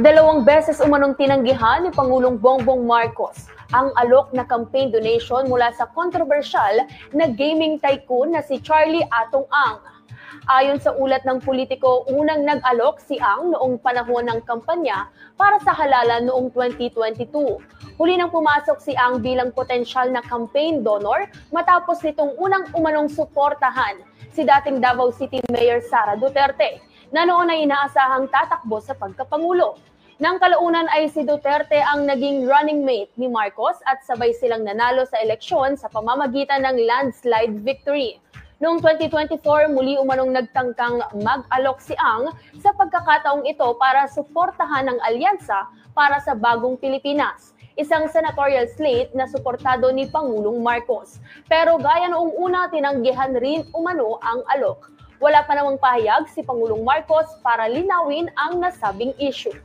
Dalawang beses umanong tinanggihan ni Pangulong Bongbong Marcos ang alok na campaign donation mula sa kontrobersyal na gaming tycoon na si Charlie Atong Ang. Ayon sa ulat ng politiko, unang nag-alok si Ang noong panahon ng kampanya para sa halalan noong 2022. Huli nang pumasok si Ang bilang potensyal na campaign donor matapos nitong unang umanong suportahan si dating Davao City Mayor Sara Duterte, na noon ay inaasahang tatakbo sa pagkapangulo. Nang kalaunan ay si Duterte ang naging running mate ni Marcos at sabay silang nanalo sa eleksyon sa pamamagitan ng landslide victory. Noong 2024, muli umanong nagtangkang mag-alok si Ang sa pagkakataong ito para suportahan ang alyansa para sa bagong Pilipinas, isang senatorial slate na suportado ni Pangulong Marcos. Pero gaya noong una, tinanggihan rin umano ang alok. Wala pa namang pahayag si Pangulong Marcos para linawin ang nasabing issue.